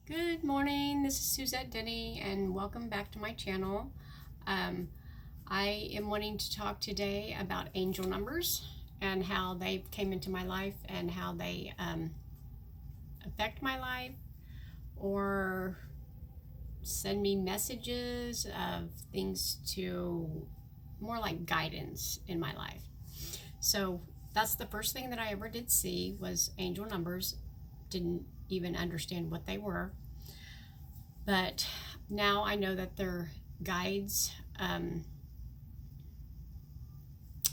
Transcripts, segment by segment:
Good morning, this is Suzette Denny, and welcome back to my channel. I am wanting to talk today about angel numbers and how they came into my life and how they affect my life or send me messages of things to more like guidance in my life. So that's the first thing that I ever did see was angel numbers. Didn't even understand what they were, but now I know that they're guides.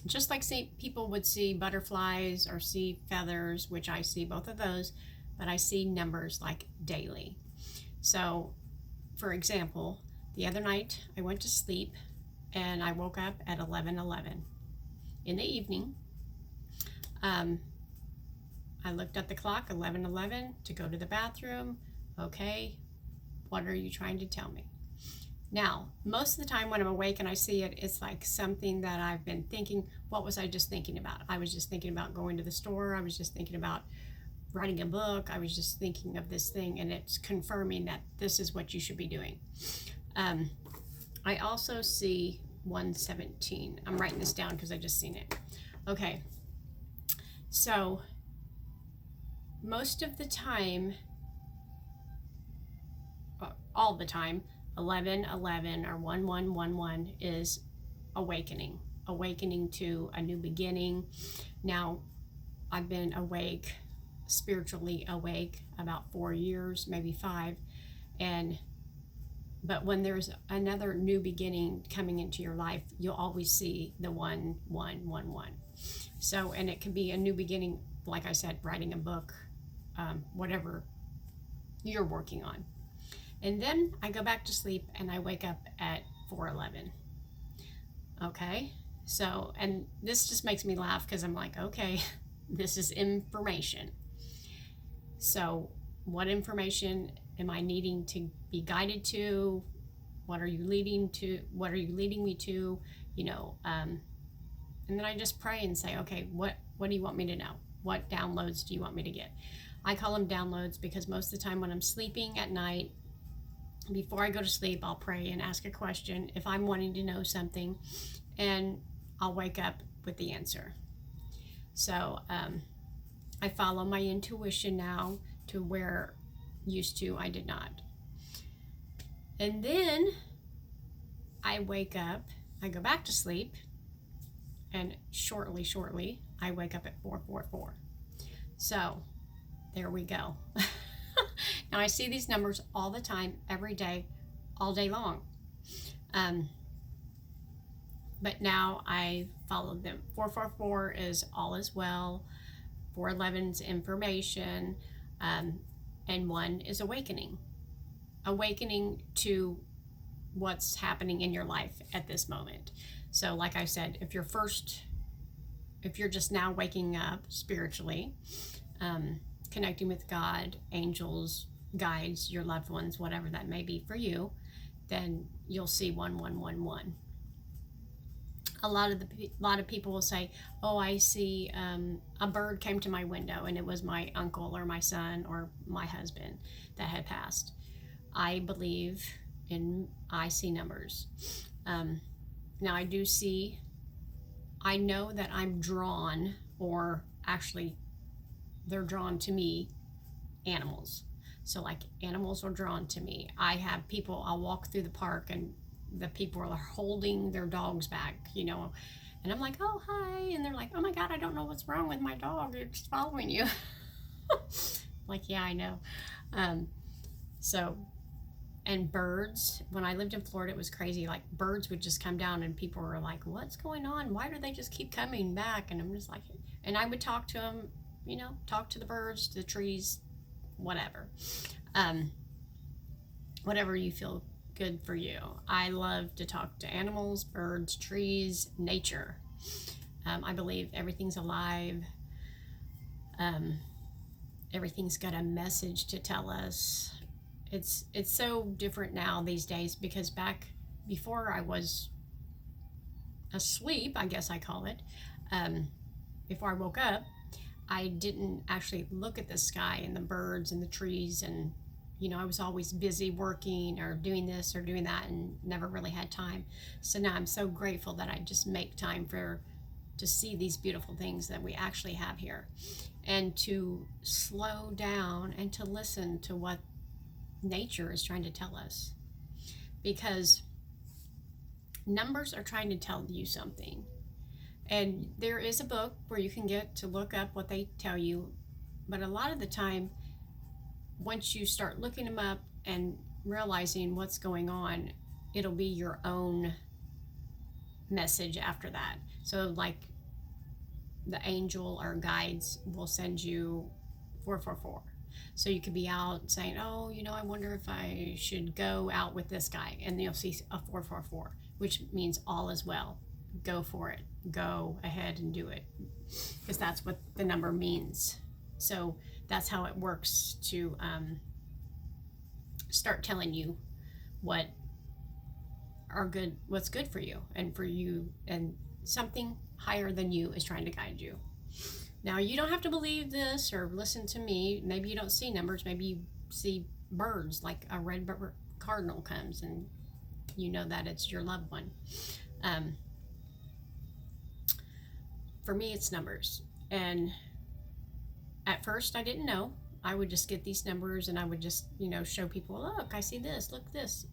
Just like people would see butterflies or see feathers, which I see both of those, but I see numbers like daily. So for example, the other night I went to sleep and I woke up at 11:11 in the evening. I looked at the clock, 11:11, to go to the bathroom. Okay, what are you trying to tell me? Now, most of the time when I'm awake and I see it, it's like something that I've been thinking. What was I just thinking about? I was just thinking about going to the store. I was just thinking about writing a book. I was just thinking of this thing, and it's confirming that this is what you should be doing. I also see 117. I'm writing this down because I just seen it. Okay, so most of the time, all the time, 11:11 or 1111 is awakening to a new beginning. Now, I've been awake, spiritually awake, about 4 years, maybe 5, but when there's another new beginning coming into your life, you'll always see the 1111. So, and it can be a new beginning, like I said, writing a book, whatever you're working on. And then I go back to sleep and I wake up at 4:11. Okay, so, and this just makes me laugh because I'm like, okay, this is information. So what information am I needing to be guided to? What are you leading to? What are you leading me to? And then I just pray and say, okay, what do you want me to know? What downloads do you want me to get? I call them downloads because most of the time when I'm sleeping at night, before I go to sleep, I'll pray and ask a question if I'm wanting to know something, and I'll wake up with the answer. So I follow my intuition now to where used to I did not. And then I wake up, I go back to sleep, and shortly, I wake up at 444. So there we go. Now I see these numbers all the time, every day, all day long. But now I follow them. 444 is all is well. 411 is information. And 1 is awakening. Awakening to what's happening in your life at this moment. So like I said, if you're just now waking up spiritually, connecting with God, angels, guides, your loved ones, whatever that may be for you, then you'll see 1111. A lot of people will say, oh, I see a bird came to my window and it was my uncle or my son or my husband that had passed. I believe in, I see numbers. Now I know that I'm drawn, or actually they're drawn to me, animals. So like animals are drawn to me. I have people, I'll walk through the park and the people are holding their dogs back, and I'm like, oh, hi. And they're like, oh my God, I don't know what's wrong with my dog. It's following you. Like, yeah, I know. So, and birds, when I lived in Florida, it was crazy. Like birds would just come down and people were like, what's going on? Why do they just keep coming back? And I'm just like, and I would talk to them, talk to the birds, to the trees, whatever. Whatever you feel good for you. I love to talk to animals, birds, trees, nature. I believe everything's alive. Everything's got a message to tell us. It's so different now these days, because back before I was asleep, I guess I call it, before I woke up, I didn't actually look at the sky and the birds and the trees and I was always busy working or doing this or doing that and never really had time. So now I'm so grateful that I just make time to see these beautiful things that we actually have here, and to slow down and to listen to what nature is trying to tell us. Because numbers are trying to tell you something. And there is a book where you can get to look up what they tell you. But a lot of the time, once you start looking them up and realizing what's going on, it'll be your own message after that. So, like, the angel or guides will send you 444. So you could be out saying, oh, I wonder if I should go out with this guy. And you'll see a 444, which means all is well. Go for it. Go ahead and do it. Because that's what the number means. So that's how it works to start telling you what's good for you and for you, and something higher than you is trying to guide you. Now, you don't have to believe this or listen to me. Maybe you don't see numbers. Maybe you see birds, like a red cardinal comes, and you know that it's your loved one. For me, it's numbers. And at first, I didn't know. I would just get these numbers and I would just, show people, look, I see this, look this.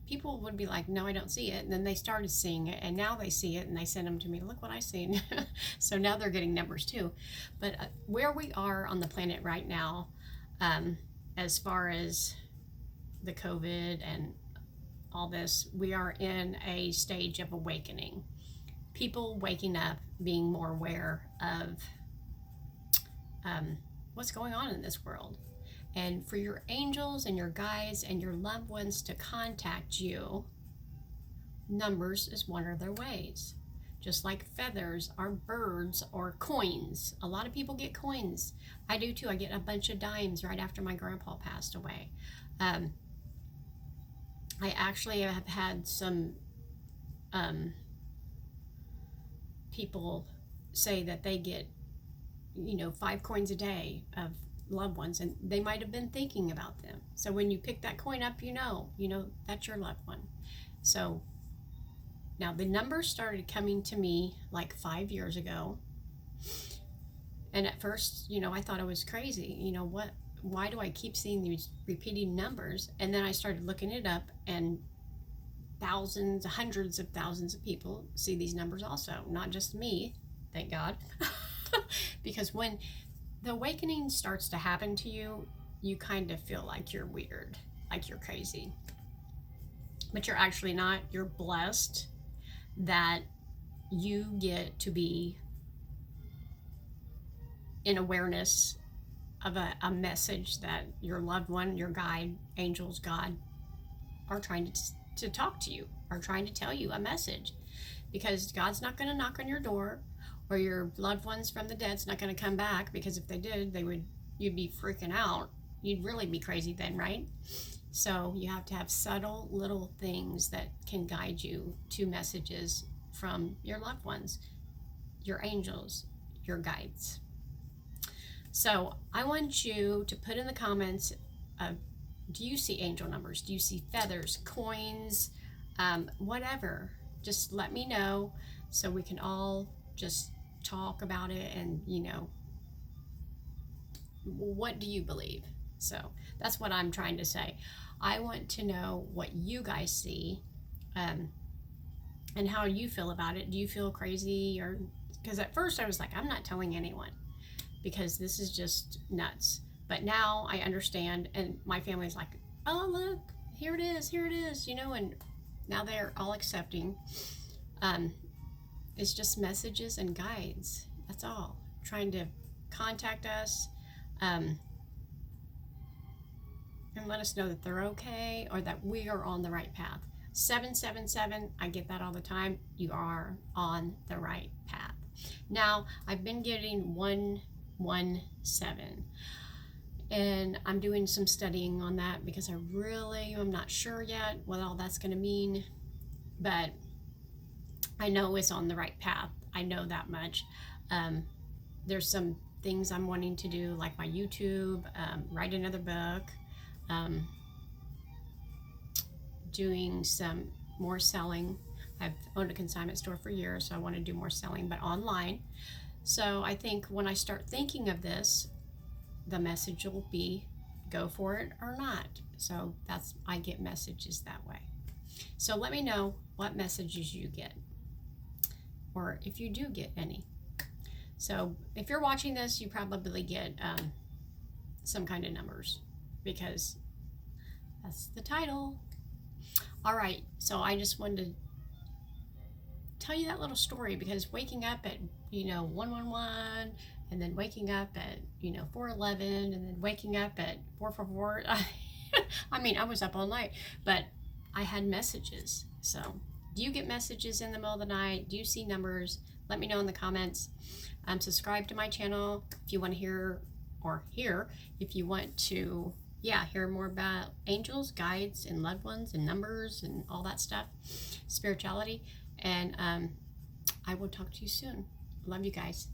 People would be like, no, I don't see it. And then they started seeing it, and now they see it, and they send them to me, look what I seen. So now they're getting numbers too. But where we are on the planet right now, as far as the COVID and all this, we are in a stage of awakening. People waking up, being more aware of what's going on in this world. And for your angels and your guides and your loved ones to contact you, numbers is one of their ways. Just like feathers or birds or coins. A lot of people get coins. I do too. I get a bunch of dimes right after my grandpa passed away. I actually have had some people say that they get 5 coins a day of loved ones, and they might have been thinking about them. So when you pick that coin up, that's your loved one. So now the numbers started coming to me like 5 years ago, and at first I thought I was crazy. Why do I keep seeing these repeating numbers? And then I started looking it up, and thousands, hundreds of thousands of people see these numbers also, not just me, thank God. Because when the awakening starts to happen to you, you kind of feel like you're weird, like you're crazy. But you're actually not. You're blessed that you get to be in awareness of a message that your loved one, your guide, angels, God, are trying to talk to you, are trying to tell you a message. Because God's not going to knock on your door, or your loved ones from the dead's not going to come back, because if they did, you'd be freaking out. You'd really be crazy then, right? So you have to have subtle little things that can guide you to messages from your loved ones, your angels, your guides. So I want you to put in the comments, do you see angel numbers? Do you see feathers, coins, whatever? Just let me know so we can all just talk about it, and what do you believe? So that's what I'm trying to say. I want to know what you guys see, and how you feel about it. Do you feel crazy? Or because at first I was like, I'm not telling anyone because this is just nuts. But now I understand, and my family's like, oh look, here it is, and now they're all accepting. It's just messages and guides. That's all. Trying to contact us and let us know that they're okay, or that we are on the right path. 777, I get that all the time. You are on the right path. Now, I've been getting 117. And I'm doing some studying on that because I'm not sure yet what all that's going to mean. But I know it's on the right path. I know that much. There's some things I'm wanting to do, like my YouTube, write another book, doing some more selling. I've owned a consignment store for years, so I want to do more selling, but online. So I think when I start thinking of this, the message will be go for it or not. So I get messages that way. So let me know what messages you get, or if you do get any. So if you're watching this, you probably get some kind of numbers, because that's the title. All right, so I just wanted to tell you that little story, because waking up at 111, and then waking up at 411, and then waking up at 444. I mean, I was up all night, but I had messages. So do you get messages in the middle of the night? Do you see numbers? Let me know in the comments. Subscribe to my channel if you want to hear if you want to hear more about angels, guides, and loved ones, and numbers, and all that stuff, spirituality. And I will talk to you soon. Love you guys.